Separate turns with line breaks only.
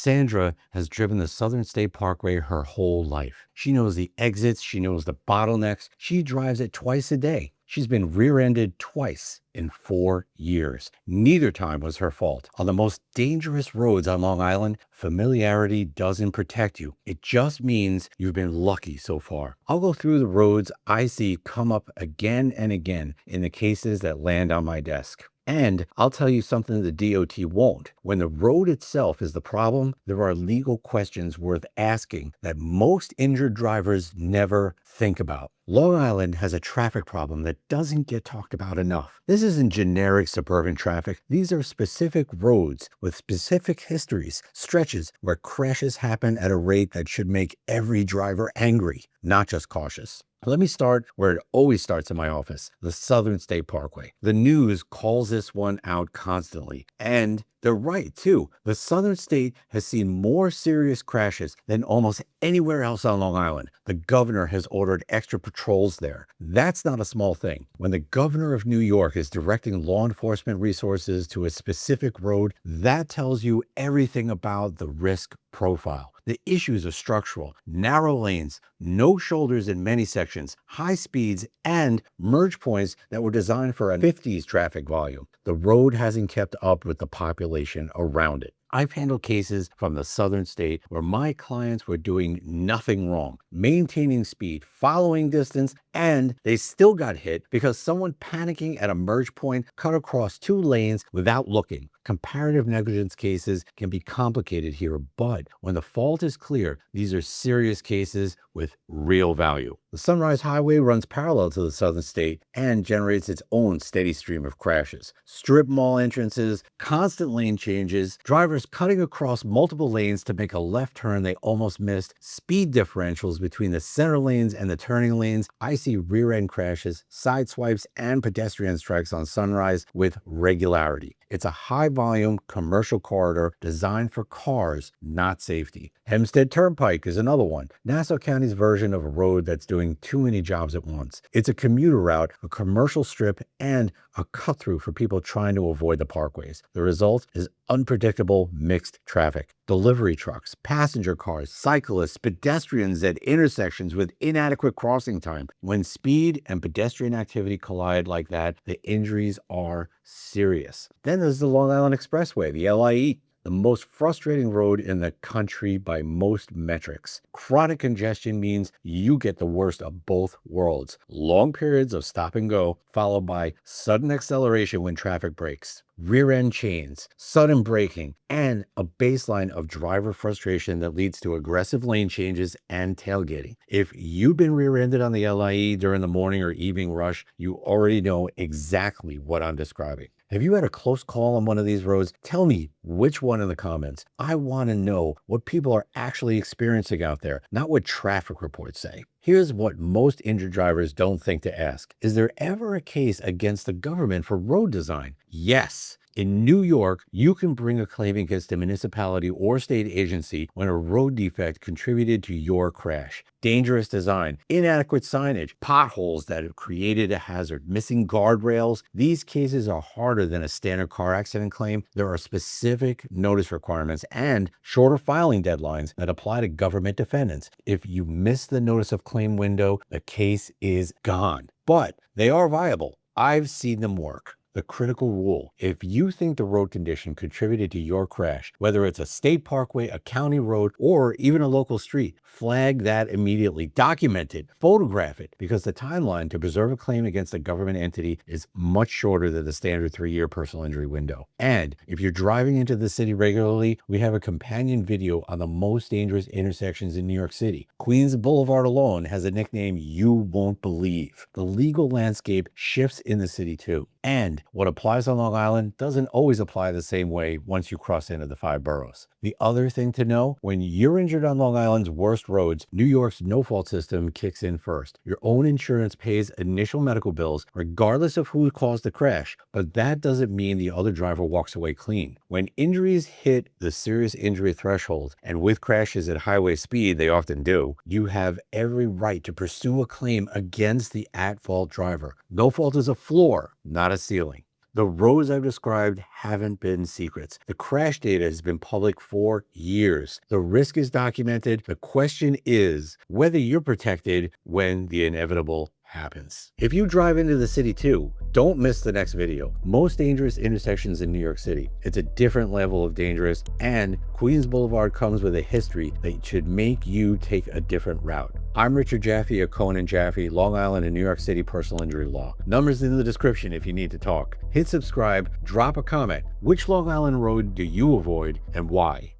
Sandra has driven the Southern State Parkway her whole life. She knows the exits, she knows the bottlenecks. She drives it twice a day. She's been rear-ended twice in 4 years. Neither time was her fault. On the most dangerous roads on Long Island, familiarity doesn't protect you. It just means you've been lucky so far. I'll go through the roads I see come up again and again in the cases that land on my desk. And I'll tell you something the DOT won't. When the road itself is the problem, there are legal questions worth asking that most injured drivers never think about. Long Island has a traffic problem that doesn't get talked about enough. This isn't generic suburban traffic. These are specific roads with specific histories, stretches where crashes happen at a rate that should make every driver angry, not just cautious. Let me start where it always starts in my office, the Southern State Parkway. The news calls this one out constantly, and they're right too. The Southern State has seen more serious crashes than almost anywhere else on Long Island. The governor has ordered extra patrols there. That's not a small thing. When the governor of New York is directing law enforcement resources to a specific road, that tells you everything about the risk profile. The issues are structural: narrow lanes, no shoulders in many sections, high speeds, and merge points that were designed for a 50s traffic volume. The road hasn't kept up with the population around it. I've handled cases from the Southern State where my clients were doing nothing wrong, maintaining speed, following distance, and they still got hit because someone panicking at a merge point cut across 2 lanes without looking. Comparative negligence cases can be complicated here, but when the fault is clear, these are serious cases with real value. The Sunrise Highway runs parallel to the Southern State and generates its own steady stream of crashes. Strip mall entrances, constant lane changes, drivers cutting across multiple lanes to make a left turn they almost missed, speed differentials between the center lanes and the turning lanes. I see rear-end crashes, side swipes, and pedestrian strikes on Sunrise with regularity. It's a high-volume commercial corridor designed for cars, not safety. Hempstead Turnpike is another one. Nassau County's version of a road that's doing too many jobs at once. It's a commuter route, a commercial strip, and a cut-through for people trying to avoid the parkways. The result is unpredictable mixed traffic. Delivery trucks, passenger cars, cyclists, pedestrians at intersections with inadequate crossing time. When speed and pedestrian activity collide like that, the injuries are serious. Then there's the Long Island Expressway, the LIE. The most frustrating road in the country by most metrics. Chronic congestion means you get the worst of both worlds. Long periods of stop and go, followed by sudden acceleration when traffic breaks. Rear-end chains, sudden braking, and a baseline of driver frustration that leads to aggressive lane changes and tailgating. If you've been rear-ended on the LIE during the morning or evening rush, you already know exactly what I'm describing. Have you had a close call on one of these roads? Tell me which one in the comments. I want to know what people are actually experiencing out there, not what traffic reports say. Here's what most injured drivers don't think to ask. Is there ever a case against the government for road design? Yes. In New York, you can bring a claim against a municipality or state agency when a road defect contributed to your crash. Dangerous design, inadequate signage, potholes that have created a hazard, missing guardrails. These cases are harder than a standard car accident claim. There are specific notice requirements and shorter filing deadlines that apply to government defendants. If you miss the notice of claim window, the case is gone. But they are viable. I've seen them work. The critical rule: if you think the road condition contributed to your crash, whether it's a state parkway, a county road, or even a local street, flag that immediately. Document it, photograph it, because the timeline to preserve a claim against a government entity is much shorter than the standard 3-year personal injury window. And if you're driving into the city regularly, we have a companion video on the most dangerous intersections in New York City. Queens Boulevard alone has a nickname you won't believe. The legal landscape shifts in the city too. And what applies on Long Island doesn't always apply the same way once you cross into the 5 boroughs. The other thing to know: when you're injured on Long Island's worst roads, New York's no-fault system kicks in first. Your own insurance pays initial medical bills regardless of who caused the crash, but that doesn't mean the other driver walks away clean. When injuries hit the serious injury threshold, and with crashes at highway speed they often do, you have every right to pursue a claim against the at-fault driver. No fault is a floor, not a ceiling. The roads I've described haven't been secrets. The crash data has been public for years. The risk is documented. The question is whether you're protected when the inevitable happens. If you drive into the city too, don't miss the next video. Most dangerous intersections in New York City. It's a different level of dangerous, and Queens Boulevard comes with a history that should make you take a different route. I'm Richard Jaffe of Cohen and Jaffe, Long Island and New York City personal injury law. Numbers in the description if you need to talk. Hit subscribe, drop a comment. Which Long Island road do you avoid and why?